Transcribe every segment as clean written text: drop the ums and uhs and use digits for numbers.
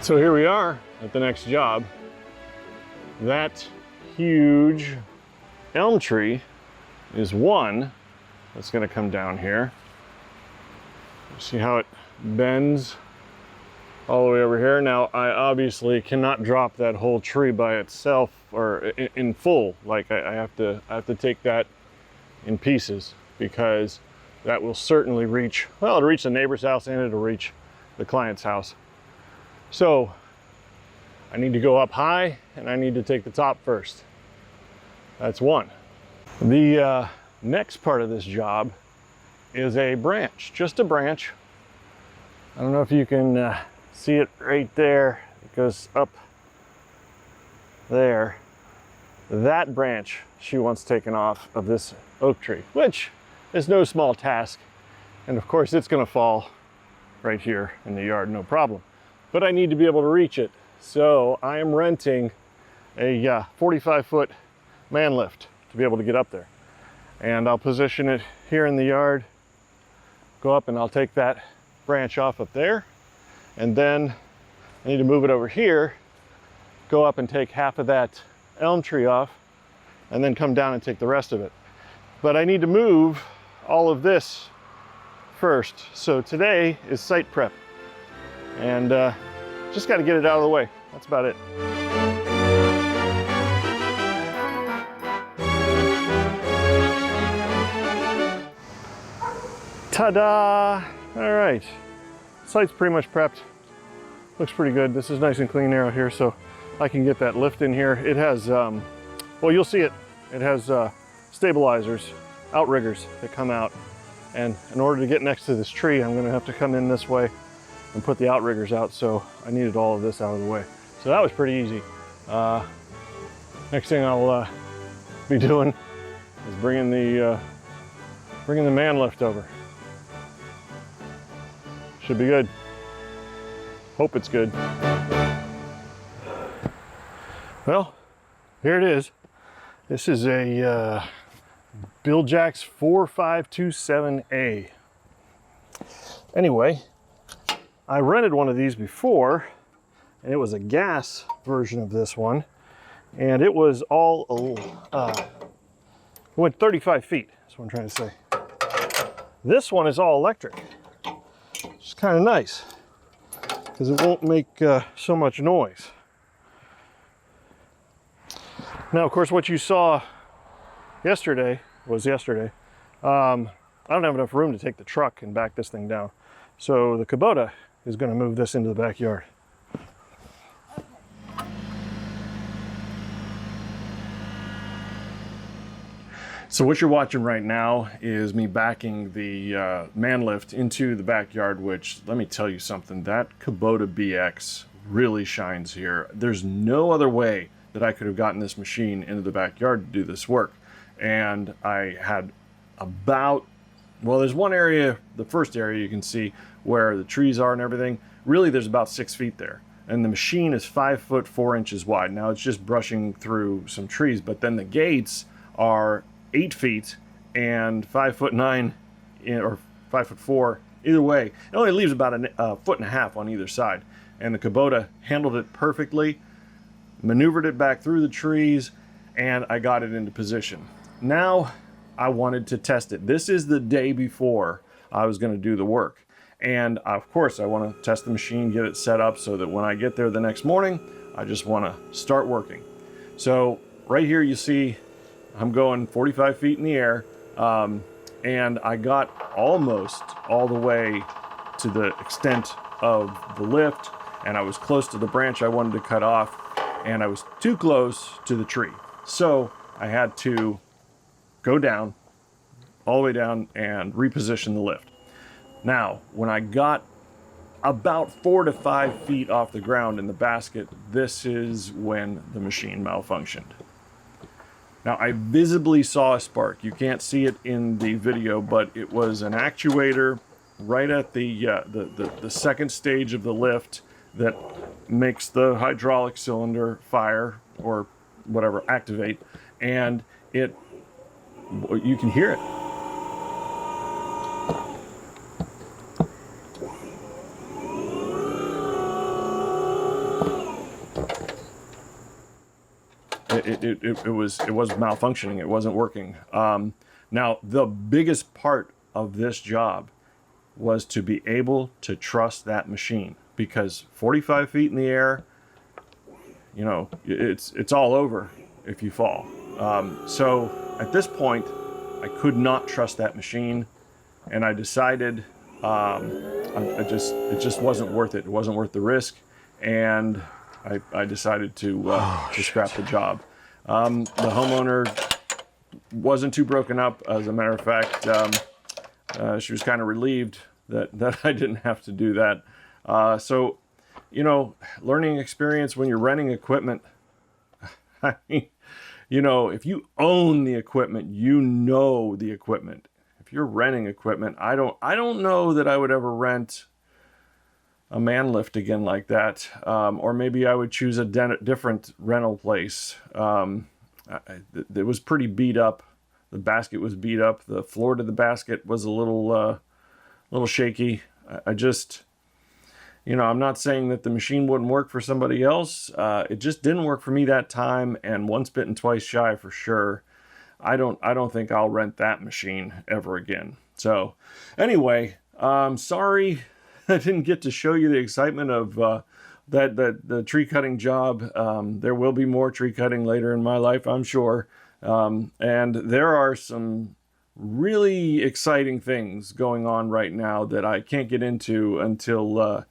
So here we are at the next job. That huge elm tree is one that's going to come down here. See how it bends all the way over here? Now, I obviously cannot drop that whole tree by itself or in full. Like I have to take that in pieces, because that will certainly reach, well, it'll reach the neighbor's house and it'll reach the client's house. So I need to go up high and I need to take the top first. That's one. The next part of this job is a branch, just a branch. I don't know if you can see it right there. It goes up there. That branch she wants taken off of this oak tree, which is no small task. And of course it's gonna fall right here in the yard, no problem. But I need to be able to reach it. So I am renting a 45-foot man lift to be able to get up there. And I'll position it here in the yard, go up, and I'll take that branch off up there. And then I need to move it over here, go up and take half of that elm tree off, and then come down and take the rest of it. But I need to move all of this first. So today is site prep. And just got to get it out of the way. That's about it. Ta-da! All right, site's pretty much prepped. Looks pretty good. This is nice and clean out here, so I can get that lift in here. It has, well, you'll see it. It has stabilizers, outriggers that come out. And in order to get next to this tree, I'm gonna have to come in this way and put the outriggers out, so I needed all of this out of the way. So that was pretty easy. Next thing I'll be doing is bringing the man lift over. Should be good. Hope it's good. Well, here it is. This is a Bill Jacks 4527A. Anyway, I rented one of these before, and it was a gas version of this one, and it was all, it went 35 feet, that's what I'm trying to say. This one is all electric, which is kind of nice, because it won't make so much noise. Now, of course, what you saw yesterday, I don't have enough room to take the truck and back this thing down. So the Kubota is going to move this into the backyard. So what you're watching right now is me backing the man lift into the backyard, which, let me tell you something, that Kubota BX really shines here. There's no other way that I could have gotten this machine into the backyard to do this work. And I had about, well, there's one area, the first area you can see where the trees are and everything. Really, there's about 6 feet there. And the machine is 5 foot 4 inches wide. Now it's just brushing through some trees, but then the gates are 8 feet and 5 foot 9 or 5 foot 4. Either way, it only leaves about a foot and a half on either side. And the Kubota handled it perfectly, maneuvered it back through the trees, and I got it into position. Now I wanted to test it. This is the day before I was going to do the work. And of course I want to test the machine, get it set up so that when I get there the next morning, I just want to start working. So right here you see I'm going 45 feet in the air, and I got almost all the way to the extent of the lift, and I was close to the branch I wanted to cut off, and I was too close to the tree. So I had to go down, all the way down, and reposition the lift. Now, when I got about 4 to 5 feet off the ground in the basket, this is when the machine malfunctioned. Now, I visibly saw a spark. You can't see it in the video, but it was an actuator right at the second stage of the lift that makes the hydraulic cylinder fire or whatever activate, and it You can hear it. It was malfunctioning. It wasn't working. Now, the biggest part of this job was to be able to trust that machine, because 45 feet in the air, you know, it's all over if you fall. So at this point, I could not trust that machine, and I decided it just wasn't worth it. It wasn't worth the risk, and I decided to scrap the job. The homeowner wasn't too broken up. As a matter of fact, she was kind of relieved that I didn't have to do that. So, you know, learning experience when you're renting equipment. I mean, you know, if you own the equipment, you know the equipment. If you're renting equipment, I don't know that I would ever rent a man lift again like that, or maybe I would choose a different rental place. It was pretty beat up. The basket was beat up. The floor to the basket was a little shaky. I just, you know, I'm not saying that the machine wouldn't work for somebody else. It just didn't work for me that time, and once bitten, twice shy for sure. I don't think I'll rent that machine ever again. So anyway, sorry I didn't get to show you the excitement of the tree cutting job. There will be more tree cutting later in my life, I'm sure. And there are some really exciting things going on right now that I can't get into until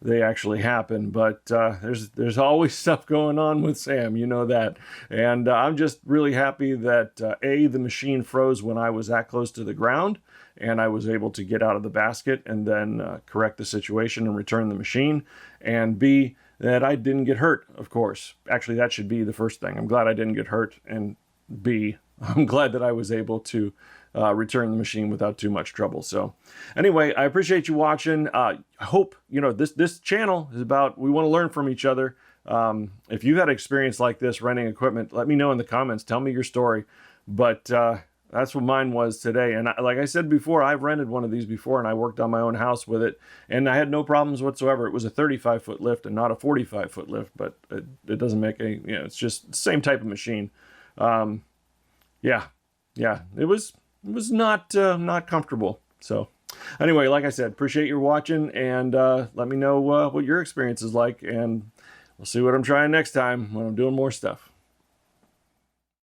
they actually happen. But there's always stuff going on with Sam, you know that. And I'm just really happy that the machine froze when I was that close to the ground, and I was able to get out of the basket and then correct the situation and return the machine. And B, that I didn't get hurt, of course. Actually, that should be the first thing. I'm glad I didn't get hurt. And B, I'm glad that I was able to return the machine without too much trouble. So anyway, I appreciate you watching. I hope, you know, this channel is about, we want to learn from each other. If you've had experience like this renting equipment, let me know in the comments. Tell me your story. But that's what mine was today. And like I said before, I've rented one of these before, and I worked on my own house with it, and I had no problems whatsoever. It was a 35-foot lift and not a 45-foot lift, but it doesn't make any, you know, it's just the same type of machine. Yeah, it was not comfortable. So anyway, like I said, appreciate your watching, and let me know what your experience is like, and we'll see what I'm trying next time when I'm doing more stuff.